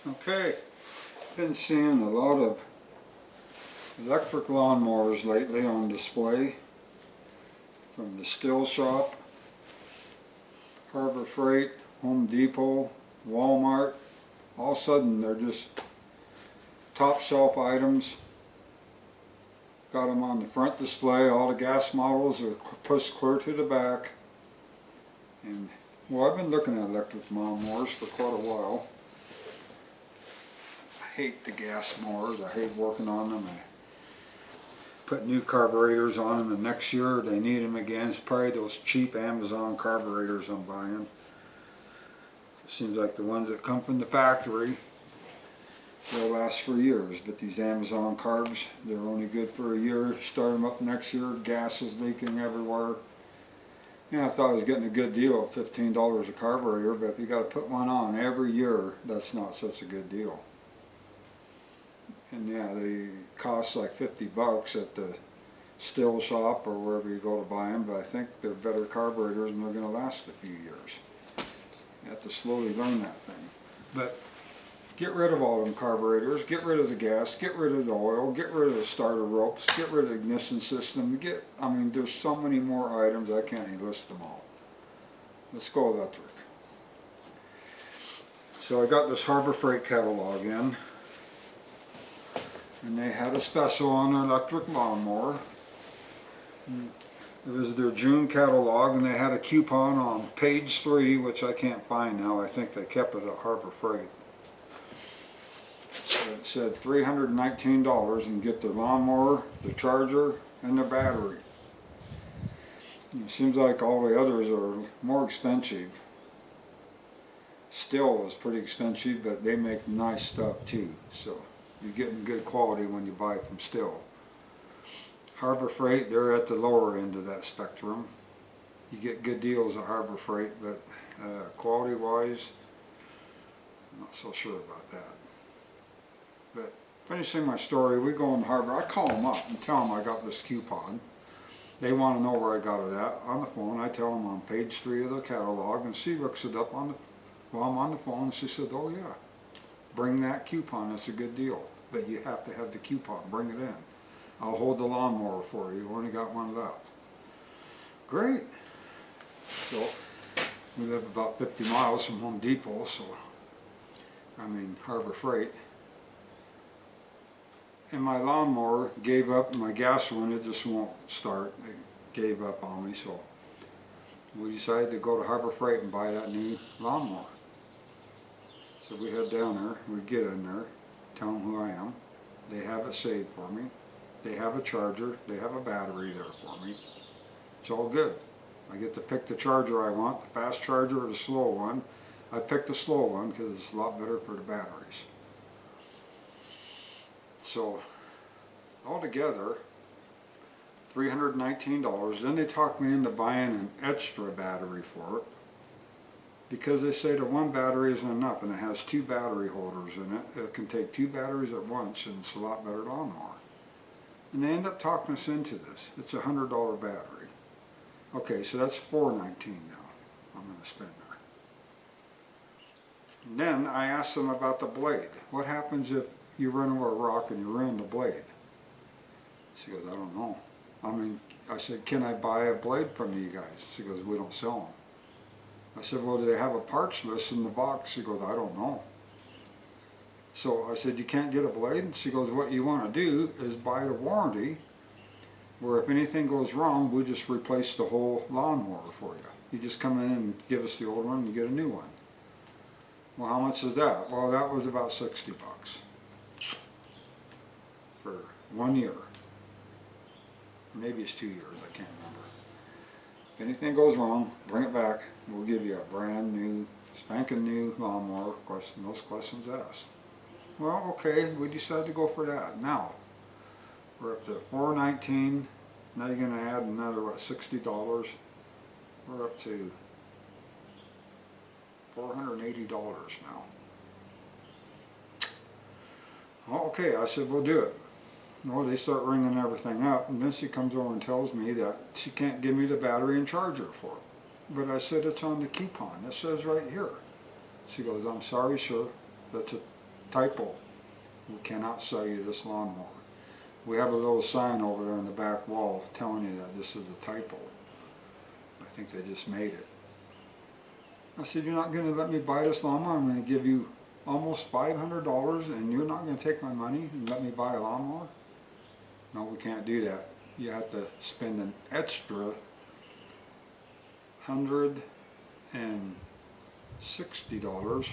Okay, been seeing a lot of electric lawnmowers lately on display from the Still Shop, Harbor Freight, Home Depot, Walmart. All of a sudden they're just top shelf items. Got them on the front display. All the gas models are pushed clear to the back. And well, I've been looking at electric lawnmowers for quite a while. I hate the gas mowers. I hate working on them. I put new carburetors on them, and next year they need them again. It's probably those cheap Amazon carburetors I'm buying. It seems like the ones that come from the factory, they'll last for years, but these Amazon carbs, they're only good for a year. Start them up next year, gas is leaking everywhere. Yeah, I thought I was getting a good deal at $15 a carburetor, but if you got to put one on every year, that's not such a good deal. And yeah, they cost like 50 bucks at the Still Shop or wherever you go to buy them, but I think they're better carburetors and they're going to last a few years. You have to slowly learn that thing. But get rid of all them carburetors, get rid of the gas, get rid of the oil, get rid of the starter ropes, get rid of the ignition system, I mean, there's so many more items, I can't even list them all. Let's go electric. So I got this Harbor Freight catalog in, and they had a special on their electric lawnmower. It was their June catalog, and they had a coupon on page 3, which I can't find now. I think they kept it at Harbor Freight. It said $319 and get the lawnmower, the charger, and the battery. It seems like all the others are more expensive. Still is pretty expensive, but they make nice stuff too. So you're getting good quality when you buy from Still. Harbor Freight, they're at the lower end of that spectrum. You get good deals at Harbor Freight, but quality-wise, I'm not so sure about that. But finishing my story, we go in the harbor. I call them up and tell them I got this coupon. They want to know where I got it at. On the phone, I tell them on page 3 of the catalog, and she looks it up while I'm on the phone. She said, "Oh yeah, bring that coupon. It's a good deal, but you have to have the coupon. Bring it in. I'll hold the lawnmower for you. You only got one left." Great. So we live about 50 miles from Home Depot, Harbor Freight. And my lawnmower gave up, and my gas one, it just won't start. It gave up on me, so we decided to go to Harbor Freight and buy that new lawnmower. So we head down there, we get in there, tell them who I am. They have it saved for me. They have a charger, they have a battery there for me. It's all good. I get to pick the charger I want, the fast charger or the slow one. I picked the slow one because it's a lot better for the batteries. So altogether, $319. Then they talked me into buying an extra battery for it, because they say the one battery isn't enough, and it has 2 battery holders in it. It can take 2 batteries at once, and it's a lot better lawnmower. And they end up talking us into this. It's a $100 battery. Okay, so that's $419 now I'm going to spend there. And then I asked them about the blade. What happens if you run over a rock and you ruin the blade? She goes, "I don't know." I said, "Can I buy a blade from you guys?" She goes, "We don't sell them." I said, "Well, do they have a parts list in the box?" She goes, "I don't know." So I said, "You can't get a blade?" She goes, "What you want to do is buy the warranty, where if anything goes wrong, we just replace the whole lawnmower for you. You just come in and give us the old one and you get a new one." Well, how much is that? Well, that was about 60 bucks for 1 year. Maybe it's 2 years, I can't remember. If anything goes wrong, bring it back. We'll give you a brand new, spanking new lawnmower. Most questions asked. Well, okay, we decided to go for that. Now, we're up to $419. Now you're going to add another, $60? We're up to $480 now. Okay, I said, "We'll do it." Well, they start ringing everything up, and then she comes over and tells me that she can't give me the battery and charger for it. But I said, "It's on the coupon. It says right here." She goes, "I'm sorry, sir. That's a typo. We cannot sell you this lawnmower. We have a little sign over there on the back wall telling you that this is a typo. I think they just made it. I said, you're not going to let me buy this lawnmower? I'm going to give you almost $500 and you're not going to take my money and let me buy a lawnmower? No, we can't do that. You have to spend an extra $160,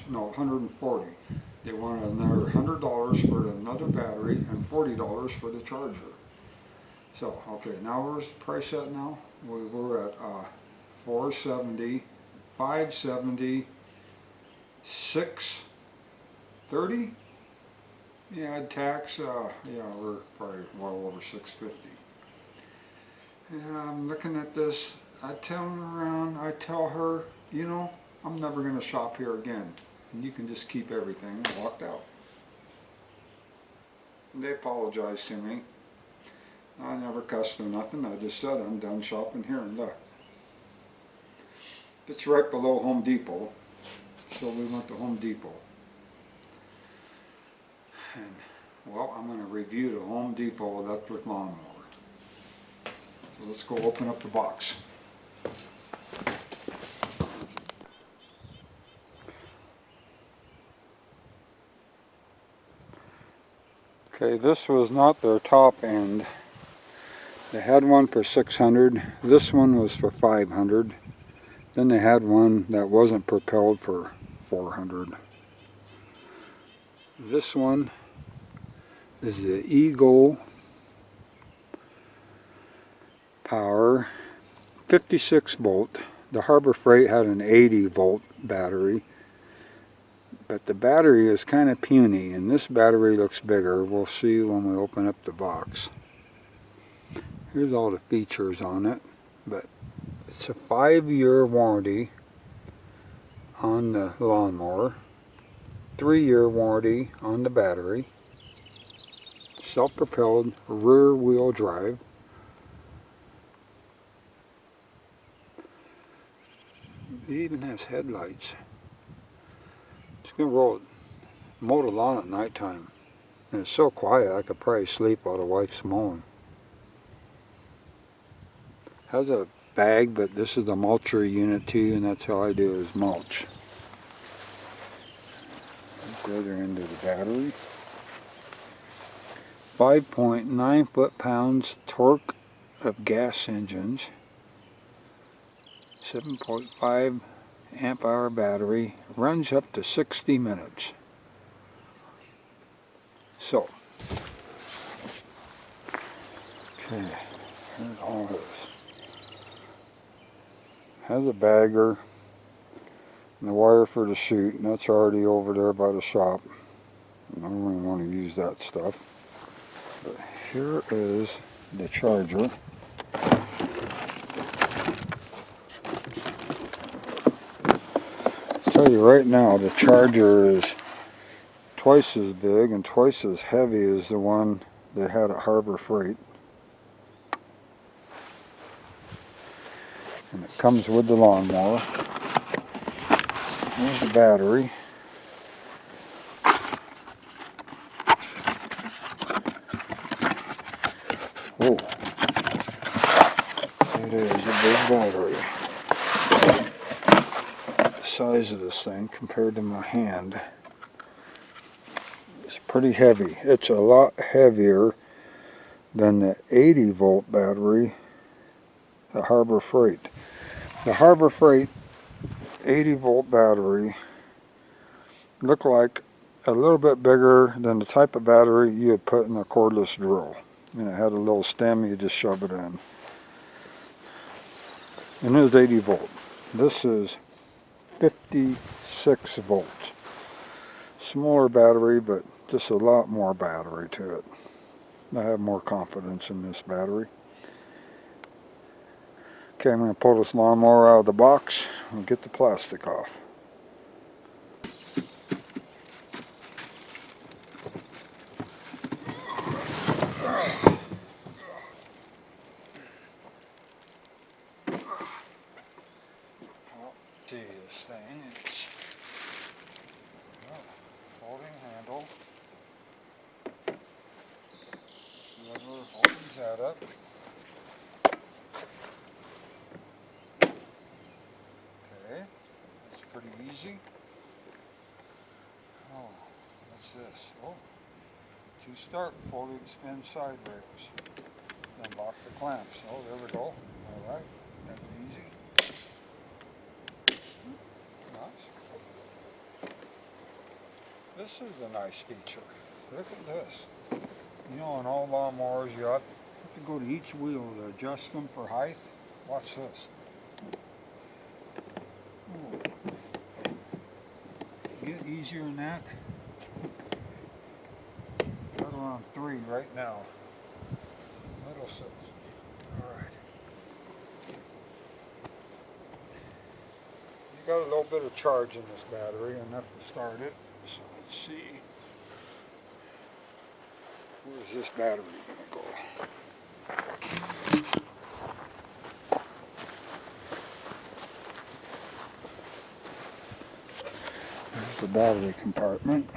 no, $140. They want another $100 for another battery and $40 for the charger. So, okay, now where's the price at now? We're at $470, $570, $630. Yeah, tax. Yeah, we're probably well over $650. And I'm looking at this. I tell her, you know, I'm never going to shop here again. And you can just keep everything. I walked out. And they apologized to me. I never cussed or nothing. I just said I'm done shopping here and left. It's right below Home Depot. So we went to Home Depot. And, well, I'm going to review the Home Depot electric lawnmower. So let's go open up the box. Okay, this was not their top end. They had one for $600. This one was for $500. Then they had one that wasn't propelled for $400. This one is the Eagle Power 56 volt. The Harbor Freight had an 80 volt battery, but the battery is kind of puny, and this battery looks bigger. We'll see when we open up the box. Here's all the features on it, but it's a 5-year warranty on the lawnmower, 3-year warranty on the battery, self-propelled rear wheel drive, it even has headlights. It's going to mow the lawn at nighttime, and it's so quiet I could probably sleep while the wife's mowing. Has a bag, but this is the mulcher unit too, and that's how I do is mulch. The other end of the battery. 5.9 foot-pounds torque of gas engines. 7.5 amp hour battery. Runs up to 60 minutes. So, okay, here's all this. Has a bagger and the wire for the chute, and that's already over there by the shop. I don't really want to use that stuff. But here is the charger. I'll tell you right now, the charger is twice as big and twice as heavy as the one they had at Harbor Freight. And it comes with the lawnmower. Here's the battery. Oh, it is a big battery. The size of this thing compared to my hand, it's pretty heavy. It's a lot heavier than the 80 volt battery at Harbor Freight. The Harbor Freight 80 volt battery looked like a little bit bigger than the type of battery you would put in a cordless drill. And it had a little stem, you just shove it in. And it was 80 volt. This is 56 volts. Smaller battery, but just a lot more battery to it. I have more confidence in this battery. Okay, I'm going to pull this lawnmower out of the box and get the plastic off. See this thing, it's folding handle. opens that up. Okay, that's pretty easy. Oh, what's this? Oh, to start folding spin side rails. Unlock the clamps. Oh, there we go. Alright, that's easy. Nice. This is a nice feature. Look at this. You know, in all lawnmowers, you have to go to each wheel to adjust them for height. Watch this. Ooh. Get easier than that. Got around 3 right now. Middle 6. Alright. You got a little bit of charge in this battery, enough to start it. So let's see. Where's this battery going to go? There's the battery compartment.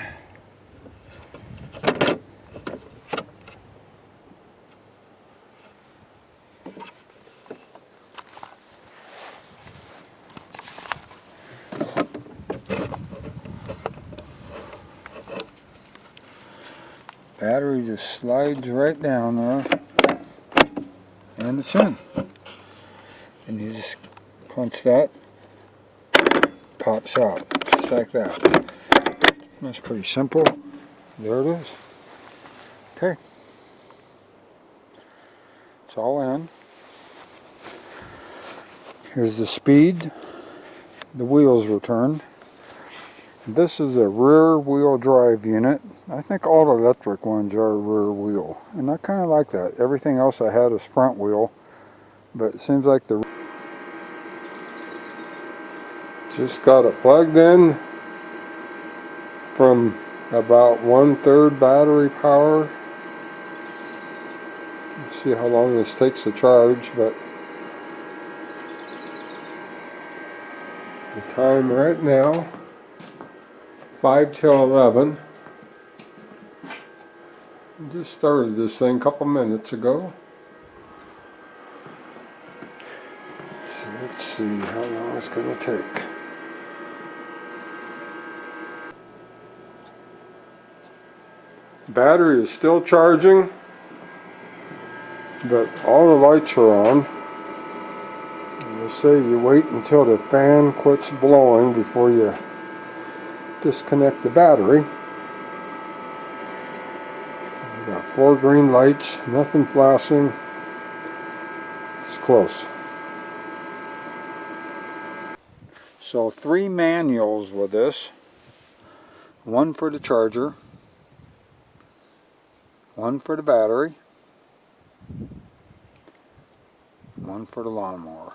Battery just slides right down there, and it's in. And you just clench that, pops out, just like that. That's pretty simple. There it is. Okay. It's all in. Here's the speed. The wheels were turned. This is a rear wheel drive unit. I think all the electric ones are rear wheel, and I kind of like that. Everything else I had is front wheel, but it seems like the just got it plugged in from about 1/3 battery power. Let's see how long this takes to charge, but the time right now 5 till 11. Just started this thing a couple minutes ago. So let's see how long it's going to take. Battery is still charging, but all the lights are on. And they say you wait until the fan quits blowing before you disconnect the battery. Got 4 green lights, nothing flashing. It's close. So 3 manuals with this. One for the charger, one for the battery, one for the lawnmower.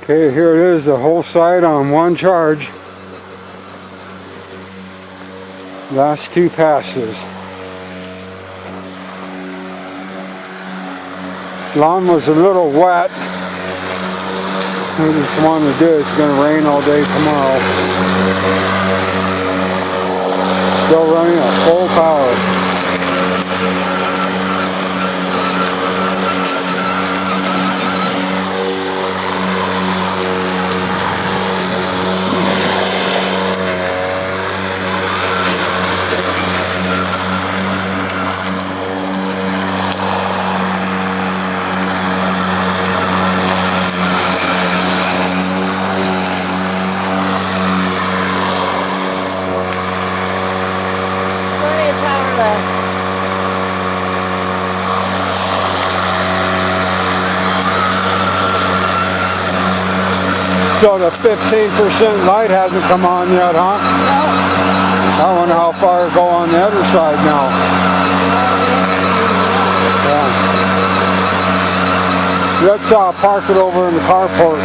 Okay, here it is, the whole side on one charge. Last two passes. Lawn was a little wet. I just wanted to do it. It's going to rain all day tomorrow. Still running at full power. So the 15% light hasn't come on yet, huh? No. I wonder how far it'll go on the other side now. Yeah. Let's park it over in the carport.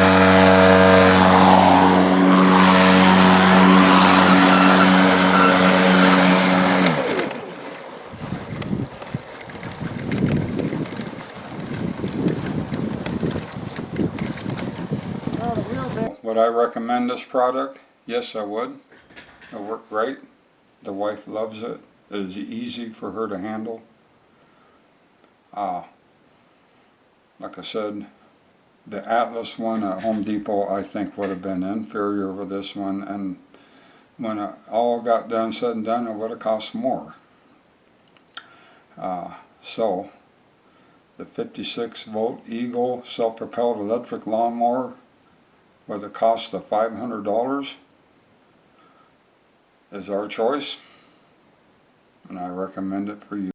Would I recommend this product? Yes, I would. It worked great. The wife loves it. It is easy for her to handle. Like I said, the Atlas one at Home Depot I think would have been inferior over this one, and when it all got done, said and done, it would have cost more. So the 56 volt Eagle self-propelled electric lawnmower with a cost of $500 is our choice, and I recommend it for you.